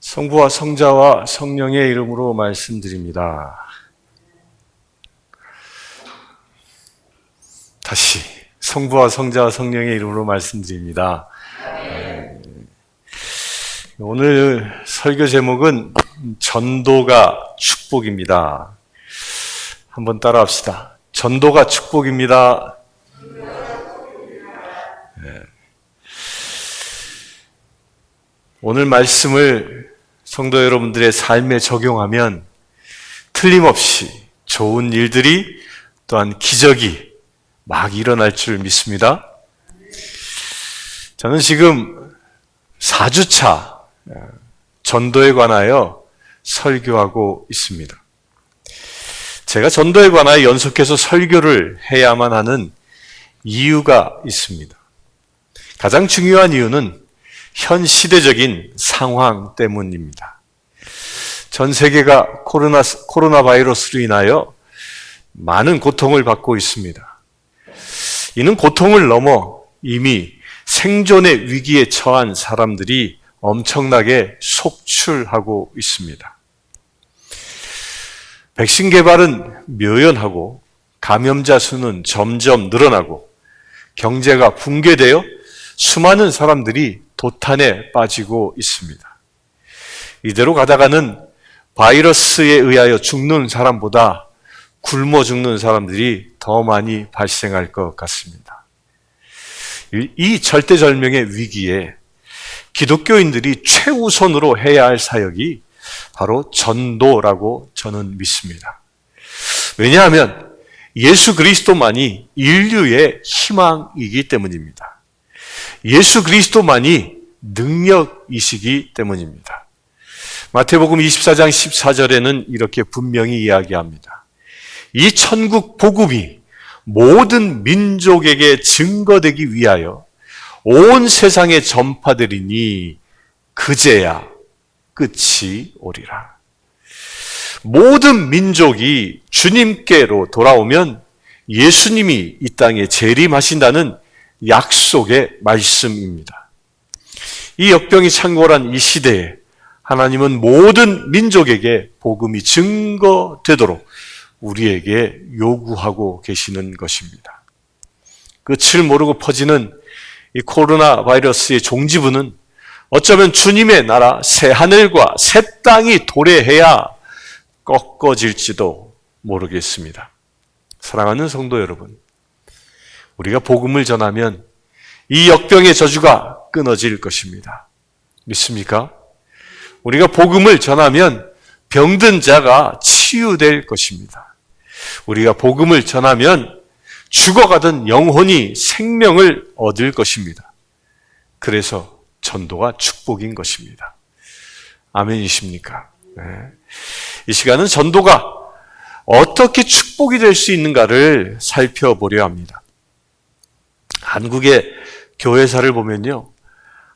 성부와 성자와 성령의 이름으로 말씀드립니다. 다시 성부와 성자와 성령의 이름으로 말씀드립니다. 오늘 설교 제목은 전도가 축복입니다. 한번 따라합시다. 전도가 축복입니다. 오늘 말씀을 성도 여러분들의 삶에 적용하면 틀림없이 좋은 일들이 또한 기적이 막 일어날 줄 믿습니다. 저는 지금 4주차 전도에 관하여 설교하고 있습니다. 제가 전도에 관하여 연속해서 설교를 해야만 하는 이유가 있습니다. 가장 중요한 이유는 현 시대적인 상황 때문입니다. 전 세계가 코로나 바이러스로 인하여 많은 고통을 받고 있습니다. 이는 고통을 넘어 이미 생존의 위기에 처한 사람들이 엄청나게 속출하고 있습니다. 백신 개발은 묘연하고 감염자 수는 점점 늘어나고 경제가 붕괴되어 수많은 사람들이 도탄에 빠지고 있습니다. 이대로 가다가는 바이러스에 의하여 죽는 사람보다 굶어 죽는 사람들이 더 많이 발생할 것 같습니다. 이 절대절명의 위기에 기독교인들이 최우선으로 해야 할 사역이 바로 전도라고 저는 믿습니다. 왜냐하면 예수 그리스도만이 인류의 희망이기 때문입니다. 예수 그리스도만이 능력이시기 때문입니다. 마태복음 24장 14절에는 이렇게 분명히 이야기합니다. 이 천국 복음이 모든 민족에게 증거되기 위하여 온 세상에 전파되리니 그제야 끝이 오리라. 모든 민족이 주님께로 돌아오면 예수님이 이 땅에 재림하신다는 약속의 말씀입니다. 이 역병이 창궐한 이 시대에 하나님은 모든 민족에게 복음이 증거되도록 우리에게 요구하고 계시는 것입니다. 끝을 모르고 퍼지는 이 코로나 바이러스의 종지부는 어쩌면 주님의 나라 새 하늘과 새 땅이 도래해야 꺾어질지도 모르겠습니다. 사랑하는 성도 여러분, 우리가 복음을 전하면 이 역병의 저주가 끊어질 것입니다. 믿습니까? 우리가 복음을 전하면 병든 자가 치유될 것입니다. 우리가 복음을 전하면 죽어가던 영혼이 생명을 얻을 것입니다. 그래서 전도가 축복인 것입니다. 아멘이십니까? 네. 이 시간은 전도가 어떻게 축복이 될 수 있는가를 살펴보려 합니다. 한국의 교회사를 보면요,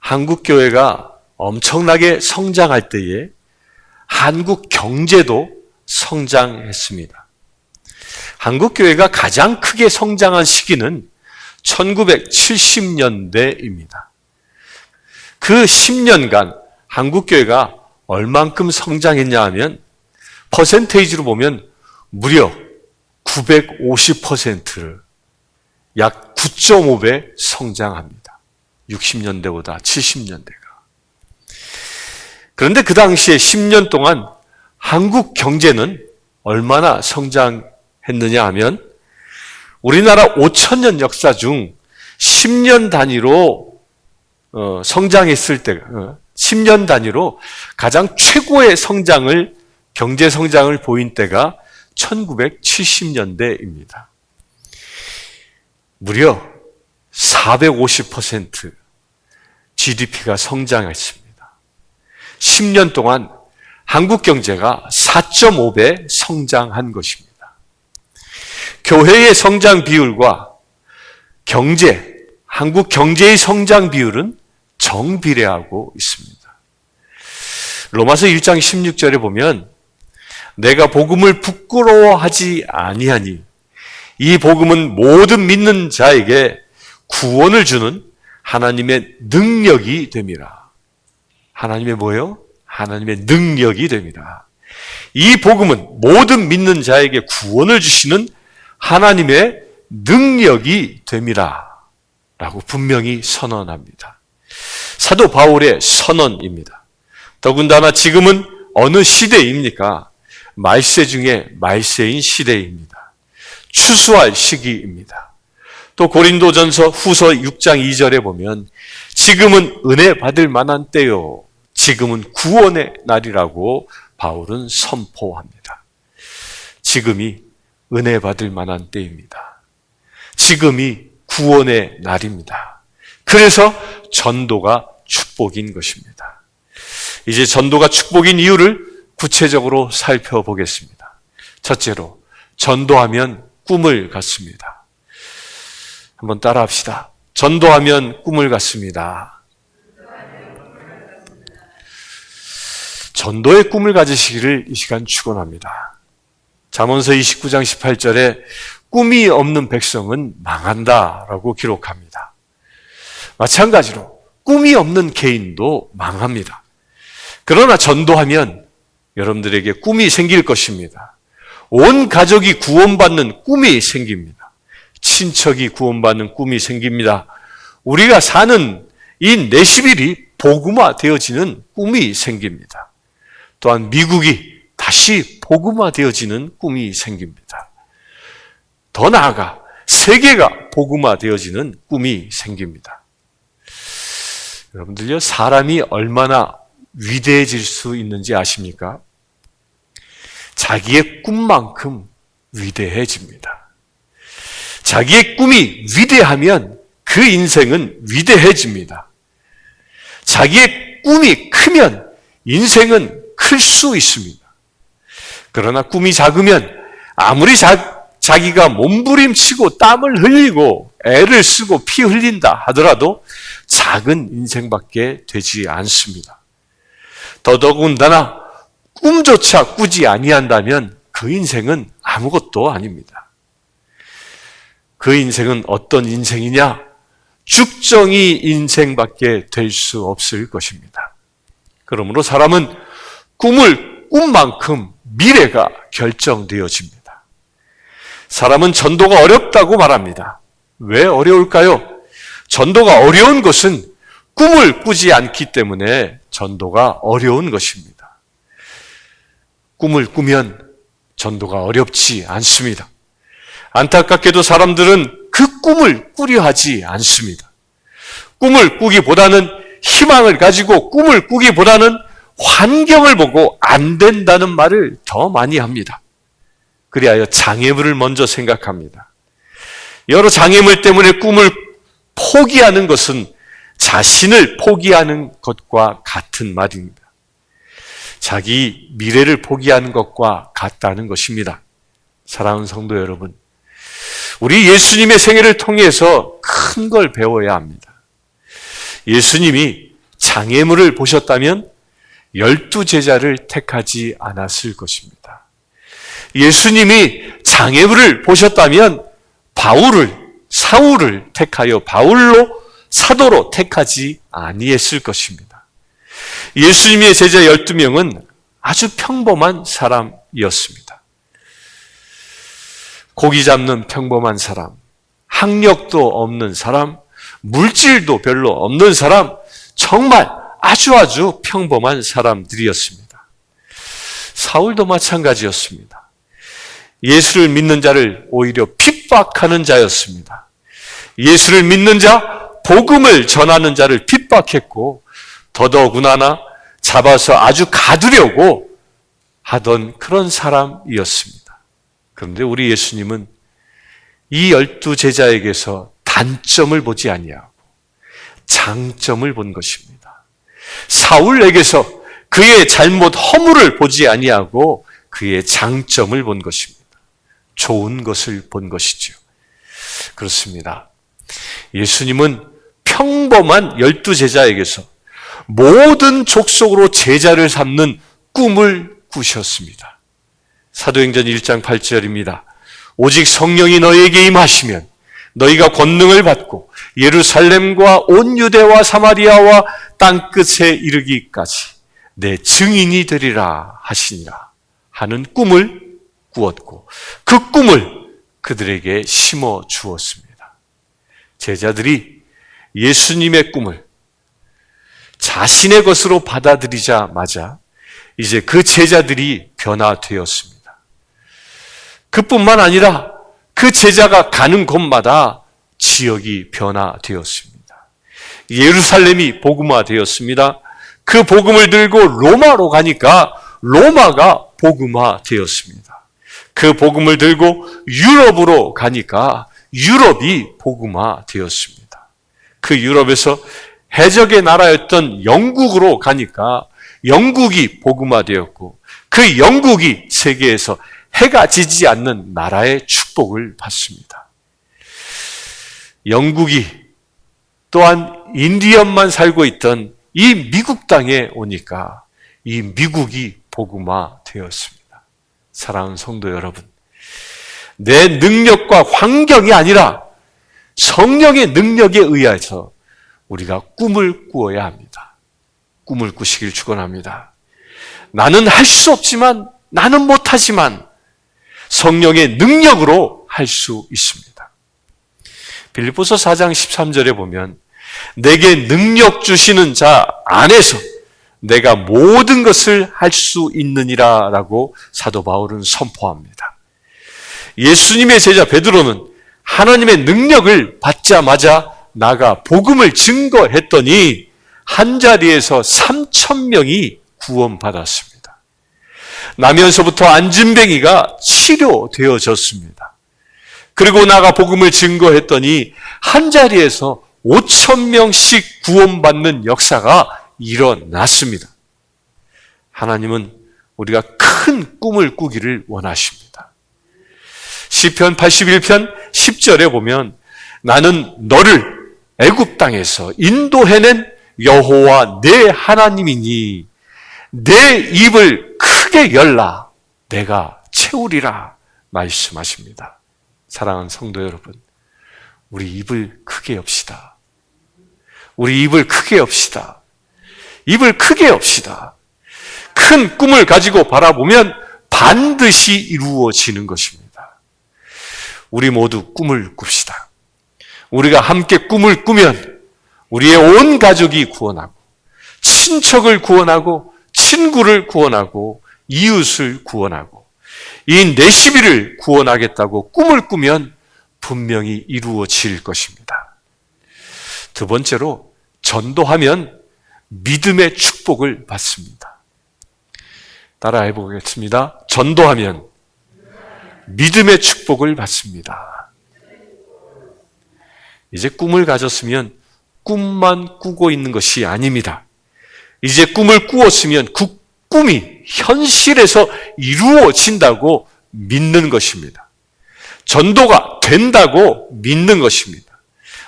한국 교회가 엄청나게 성장할 때에 한국 경제도 성장했습니다. 한국 교회가 가장 크게 성장한 시기는 1970년대입니다. 그 10년간 한국 교회가 얼만큼 성장했냐 하면 퍼센테이지로 보면 무려 950%를 약 9.5배 성장합니다. 60년대보다 70년대가. 그런데 그 당시에 10년 동안 한국 경제는 얼마나 성장했느냐 하면 우리나라 5천년 역사 중 10년 단위로 성장했을 때, 10년 단위로 가장 최고의 경제 성장을 보인 때가 1970년대입니다. 무려 450% GDP가 성장했습니다. 10년 동안 한국 경제가 4.5배 성장한 것입니다. 교회의 성장 비율과 한국 경제의 성장 비율은 정비례하고 있습니다. 로마서 1장 16절에 보면 내가 복음을 부끄러워하지 아니하니 이 복음은 모든 믿는 자에게 구원을 주는 하나님의 능력이 됨이라. 하나님의 뭐예요? 하나님의 능력이 됩니다. 이 복음은 모든 믿는 자에게 구원을 주시는 하나님의 능력이 됩니다. 라고 분명히 선언합니다. 사도 바울의 선언입니다. 더군다나 지금은 어느 시대입니까? 말세 중에 말세인 시대입니다. 추수할 시기입니다. 또 고린도전서 후서 6장 2절에 보면 지금은 은혜 받을 만한 때요. 지금은 구원의 날이라고 바울은 선포합니다. 지금이 은혜 받을 만한 때입니다. 지금이 구원의 날입니다. 그래서 전도가 축복인 것입니다. 이제 전도가 축복인 이유를 구체적으로 살펴보겠습니다. 첫째로, 전도하면 꿈을 갖습니다. 한번 따라합시다. 전도하면 꿈을 갖습니다. 전도의 꿈을 가지시기를 이 시간 축원합니다. 잠언서 29장 18절에 꿈이 없는 백성은 망한다라고 기록합니다. 마찬가지로 꿈이 없는 개인도 망합니다. 그러나 전도하면 여러분들에게 꿈이 생길 것입니다. 온 가족이 구원받는 꿈이 생깁니다. 친척이 구원받는 꿈이 생깁니다. 우리가 사는 이 내시빌이 복음화 되어지는 꿈이 생깁니다. 또한 미국이 다시 복음화 되어지는 꿈이 생깁니다. 더 나아가 세계가 복음화 되어지는 꿈이 생깁니다. 여러분들요, 사람이 얼마나 위대해질 수 있는지 아십니까? 자기의 꿈만큼 위대해집니다. 자기의 꿈이 위대하면 그 인생은 위대해집니다. 자기의 꿈이 크면 인생은 클 수 있습니다. 그러나 꿈이 작으면 아무리 자기가 몸부림치고 땀을 흘리고 애를 쓰고 피 흘린다 하더라도 작은 인생밖에 되지 않습니다. 더더군다나 꿈조차 꾸지 아니한다면 그 인생은 아무것도 아닙니다. 그 인생은 어떤 인생이냐? 죽정이 인생밖에 될 수 없을 것입니다. 그러므로 사람은 꿈만큼 미래가 결정되어집니다. 사람은 전도가 어렵다고 말합니다. 왜 어려울까요? 전도가 어려운 것은 꿈을 꾸지 않기 때문에 전도가 어려운 것입니다. 꿈을 꾸면 전도가 어렵지 않습니다. 안타깝게도 사람들은 그 꿈을 꾸려 하지 않습니다. 꿈을 꾸기보다는 희망을 가지고 꿈을 꾸기보다는 환경을 보고 안 된다는 말을 더 많이 합니다. 그리하여 장애물을 먼저 생각합니다. 여러 장애물 때문에 꿈을 포기하는 것은 자신을 포기하는 것과 같은 말입니다. 자기 미래를 포기하는 것과 같다는 것입니다. 사랑하는 성도 여러분, 우리 예수님의 생애를 통해서 큰 걸 배워야 합니다. 예수님이 장애물을 보셨다면 12제자를 택하지 않았을 것입니다. 예수님이 장애물을 보셨다면 사울을 택하여 바울로 사도로 택하지 아니했을 것입니다. 예수님의 제자 12명은 아주 평범한 사람이었습니다. 고기 잡는 평범한 사람, 학력도 없는 사람, 물질도 별로 없는 사람, 정말 아주 평범한 사람들이었습니다. 사울도 마찬가지였습니다. 예수를 믿는 자를 오히려 핍박하는 자였습니다. 예수를 믿는 자, 복음을 전하는 자를 핍박했고 더더구나 잡아서 아주 가두려고 하던 그런 사람이었습니다. 그런데 우리 예수님은 이 12제자에게서 단점을 보지 아니하고 장점을 본 것입니다. 사울에게서 그의 잘못 허물을 보지 아니하고 그의 장점을 본 것입니다. 좋은 것을 본 것이죠. 그렇습니다. 예수님은 평범한 12제자에게서 모든 족속으로 제자를 삼는 꿈을 꾸셨습니다. 사도행전 1장 8절입니다. 오직 성령이 너희에게 임하시면 너희가 권능을 받고 예루살렘과 온 유대와 사마리아와 땅끝에 이르기까지 내 증인이 되리라 하시니라 하는 꿈을 꾸었고 그 꿈을 그들에게 심어 주었습니다. 제자들이 예수님의 꿈을 자신의 것으로 받아들이자마자 이제 그 제자들이 변화되었습니다. 그뿐만 아니라 그 제자가 가는 곳마다 지역이 변화되었습니다. 예루살렘이 복음화되었습니다. 그 복음을 들고 로마로 가니까 로마가 복음화되었습니다. 그 복음을 들고 유럽으로 가니까 유럽이 복음화되었습니다. 그 유럽에서 해적의 나라였던 영국으로 가니까 영국이 복음화되었고 그 영국이 세계에서 해가 지지 않는 나라의 축복을 받습니다. 영국이 또한 인디언만 살고 있던 이 미국 땅에 오니까 이 미국이 복음화되었습니다. 사랑하는 성도 여러분, 내 능력과 환경이 아니라 성령의 능력에 의해서 우리가 꿈을 꾸어야 합니다. 꿈을 꾸시길 축원합니다. 나는 할 수 없지만, 나는 못하지만 성령의 능력으로 할 수 있습니다. 빌립보서 4장 13절에 보면 내게 능력 주시는 자 안에서 내가 모든 것을 할 수 있느니라 라고 사도 바울은 선포합니다. 예수님의 제자 베드로는 하나님의 능력을 받자마자 나가 복음을 증거했더니 한 자리에서 3,000명이 구원받았습니다. 나면서부터 안진뱅이가 치료되어졌습니다. 그리고 나가 복음을 증거했더니 한 자리에서 5,000명씩 구원받는 역사가 일어났습니다. 하나님은 우리가 큰 꿈을 꾸기를 원하십니다. 시편 81편 10절에 보면 나는 너를 애굽 땅에서 인도해낸 여호와 내 하나님이니 내 입을 크게 열라 내가 채우리라 말씀하십니다. 사랑하는 성도 여러분, 우리 입을 크게 엽시다. 우리 입을 크게 엽시다. 입을 크게 엽시다. 큰 꿈을 가지고 바라보면 반드시 이루어지는 것입니다. 우리 모두 꿈을 꿉시다. 우리가 함께 꿈을 꾸면 우리의 온 가족이 구원하고 친척을 구원하고 친구를 구원하고 이웃을 구원하고 이 내시비를 구원하겠다고 꿈을 꾸면 분명히 이루어질 것입니다. 두 번째로 전도하면 믿음의 축복을 받습니다. 따라해 보겠습니다. 전도하면 믿음의 축복을 받습니다. 이제 꿈을 가졌으면 꿈만 꾸고 있는 것이 아닙니다. 이제 꿈을 꾸었으면 그 꿈이 현실에서 이루어진다고 믿는 것입니다. 전도가 된다고 믿는 것입니다.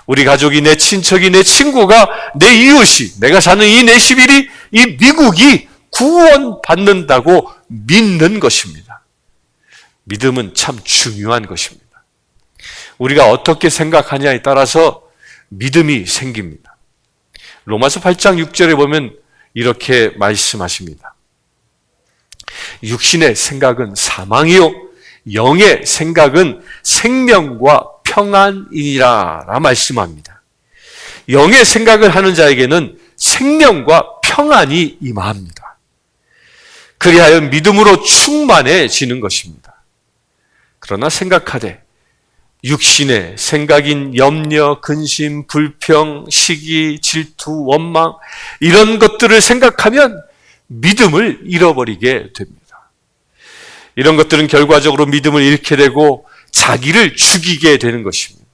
우리 가족이, 내 친척이, 내 친구가, 내 이웃이, 내가 사는 이 내시빌이, 이 미국이 구원받는다고 믿는 것입니다. 믿음은 참 중요한 것입니다. 우리가 어떻게 생각하냐에 따라서 믿음이 생깁니다. 로마서 8장 6절에 보면 이렇게 말씀하십니다. 육신의 생각은 사망이요 영의 생각은 생명과 평안이니라 라 말씀합니다. 영의 생각을 하는 자에게는 생명과 평안이 임합니다. 그리하여 믿음으로 충만해지는 것입니다. 그러나 생각하되 육신의 생각인 염려, 근심, 불평, 시기, 질투, 원망 이런 것들을 생각하면 믿음을 잃어버리게 됩니다. 이런 것들은 결과적으로 믿음을 잃게 되고 자기를 죽이게 되는 것입니다.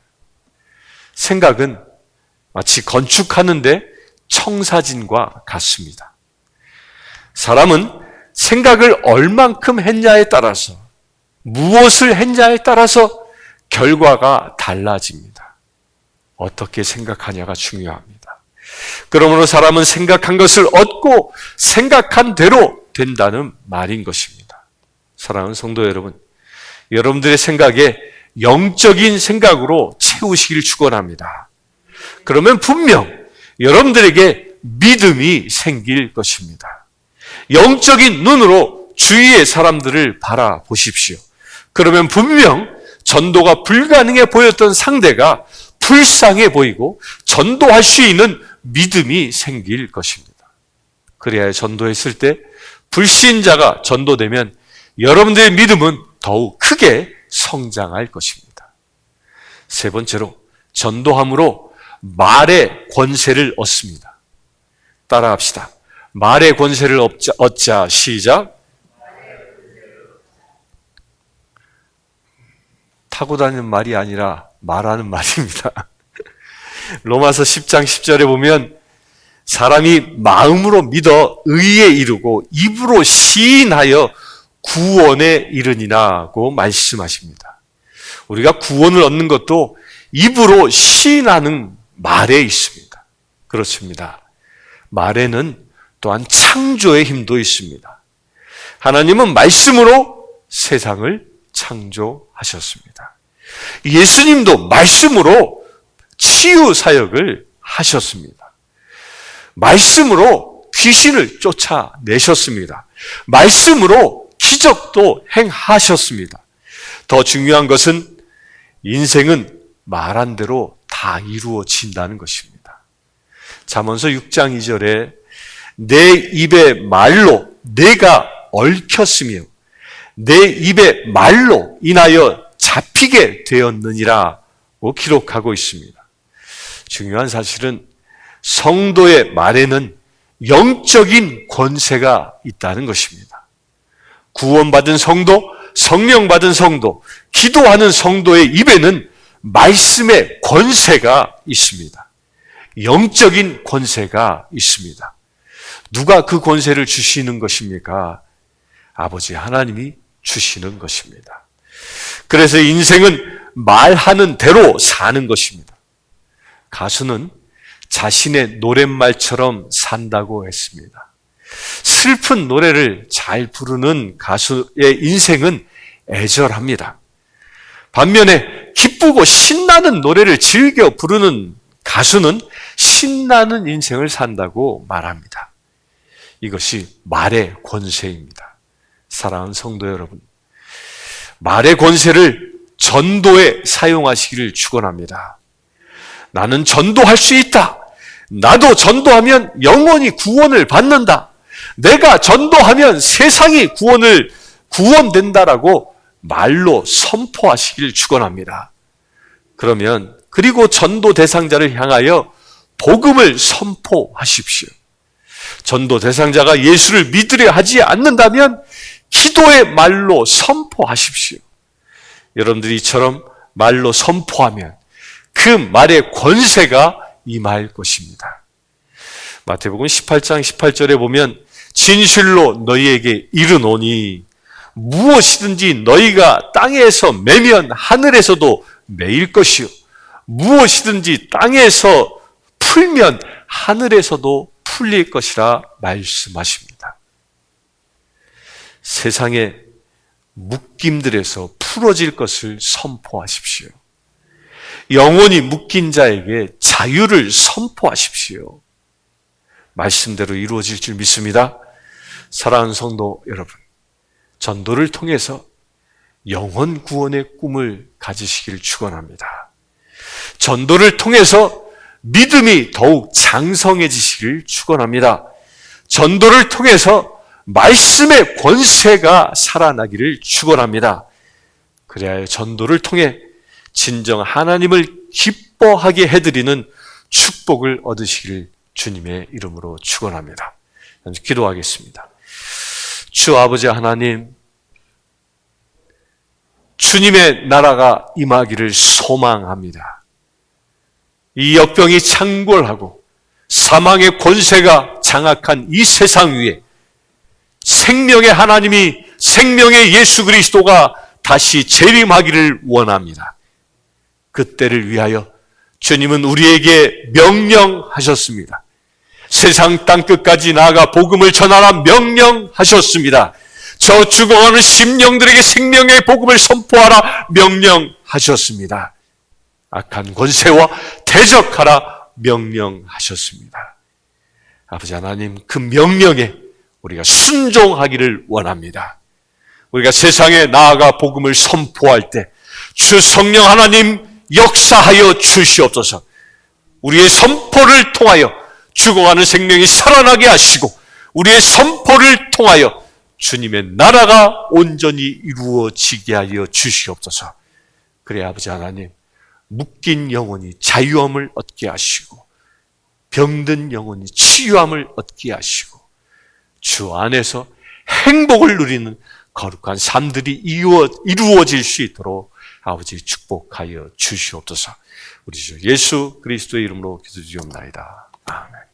생각은 마치 건축하는데 청사진과 같습니다. 사람은 생각을 얼만큼 했냐에 따라서, 무엇을 했냐에 따라서 결과가 달라집니다. 어떻게 생각하냐가 중요합니다. 그러므로 사람은 생각한 것을 얻고 생각한 대로 된다는 말인 것입니다. 사랑하는 성도 여러분, 여러분들의 생각에 영적인 생각으로 채우시길 축원합니다. 그러면 분명 여러분들에게 믿음이 생길 것입니다. 영적인 눈으로 주위의 사람들을 바라보십시오. 그러면 분명 전도가 불가능해 보였던 상대가 불쌍해 보이고 전도할 수 있는 믿음이 생길 것입니다. 그래야 전도했을 때 불신자가 전도되면 여러분들의 믿음은 더욱 크게 성장할 것입니다. 세 번째로, 전도함으로 말의 권세를 얻습니다. 따라합시다. 말의 권세를 얻자. 시작. 타고 다니는 말이 아니라 말하는 말입니다. 로마서 10장 10절에 보면 사람이 마음으로 믿어 의에 이르고 입으로 시인하여 구원에 이르니라고 말씀하십니다. 우리가 구원을 얻는 것도 입으로 시인하는 말에 있습니다. 그렇습니다. 말에는 또한 창조의 힘도 있습니다. 하나님은 말씀으로 세상을 창조하셨습니다. 예수님도 말씀으로 치유 사역을 하셨습니다. 말씀으로 귀신을 쫓아내셨습니다. 말씀으로 기적도 행하셨습니다. 더 중요한 것은 인생은 말한 대로 다 이루어진다는 것입니다. 잠언서 6장 2절에 내 입의 말로 내가 얽혔으며 내 입의 말로 인하여 잡히게 되었느니라고 기록하고 있습니다. 중요한 사실은 성도의 말에는 영적인 권세가 있다는 것입니다. 구원받은 성도, 성령 받은 성도, 기도하는 성도의 입에는 말씀의 권세가 있습니다. 영적인 권세가 있습니다. 누가 그 권세를 주시는 것입니까? 아버지 하나님이 주시는 것입니다. 그래서 인생은 말하는 대로 사는 것입니다. 가수는 자신의 노랫말처럼 산다고 했습니다. 슬픈 노래를 잘 부르는 가수의 인생은 애절합니다. 반면에 기쁘고 신나는 노래를 즐겨 부르는 가수는 신나는 인생을 산다고 말합니다. 이것이 말의 권세입니다. 사랑하는 성도 여러분, 말의 권세를 전도에 사용하시기를 축원합니다. 나는 전도할 수 있다. 나도 전도하면 영원히 구원을 받는다. 내가 전도하면 세상이 구원된다라고 말로 선포하시기를 축원합니다. 그리고 전도 대상자를 향하여 복음을 선포하십시오. 전도 대상자가 예수를 믿으려 하지 않는다면 기도의 말로 선포하십시오. 여러분들이 이처럼 말로 선포하면 그 말의 권세가 임할 것입니다. 마태복음 18장 18절에 보면 진실로 너희에게 이르노니 무엇이든지 너희가 땅에서 매면 하늘에서도 매일 것이요 무엇이든지 땅에서 풀면 하늘에서도 풀릴 것이라 말씀하십니다. 세상의 묶임들에서 풀어질 것을 선포하십시오. 영원히 묶인 자에게 자유를 선포하십시오. 말씀대로 이루어질 줄 믿습니다. 사랑하는 성도 여러분, 전도를 통해서 영혼 구원의 꿈을 가지시길 축원합니다. 전도를 통해서 믿음이 더욱 장성해지시길 축원합니다. 전도를 통해서 말씀의 권세가 살아나기를 축원합니다. 그래야 전도를 통해 진정 하나님을 기뻐하게 해드리는 축복을 얻으시길 주님의 이름으로 축원합니다. 기도하겠습니다. 주 아버지 하나님, 주님의 나라가 임하기를 소망합니다. 이 역병이 창궐하고 사망의 권세가 장악한 이 세상 위에 생명의 하나님이, 생명의 예수 그리스도가 다시 재림하기를 원합니다. 그때를 위하여 주님은 우리에게 명령하셨습니다. 세상 땅끝까지 나아가 복음을 전하라 명령하셨습니다. 저 죽어가는 심령들에게 생명의 복음을 선포하라 명령하셨습니다. 악한 권세와 대적하라 명령하셨습니다. 아버지 하나님, 그 명령에 우리가 순종하기를 원합니다. 우리가 세상에 나아가 복음을 선포할 때 주 성령 하나님 역사하여 주시옵소서. 우리의 선포를 통하여 죽어가는 생명이 살아나게 하시고 우리의 선포를 통하여 주님의 나라가 온전히 이루어지게 하여 주시옵소서. 그래 아버지 하나님, 묶인 영혼이 자유함을 얻게 하시고 병든 영혼이 치유함을 얻게 하시고 주 안에서 행복을 누리는 거룩한 삶들이 이루어질 수 있도록 아버지 축복하여 주시옵소서. 우리 주 예수 그리스도의 이름으로 기도드리옵나이다. 아멘.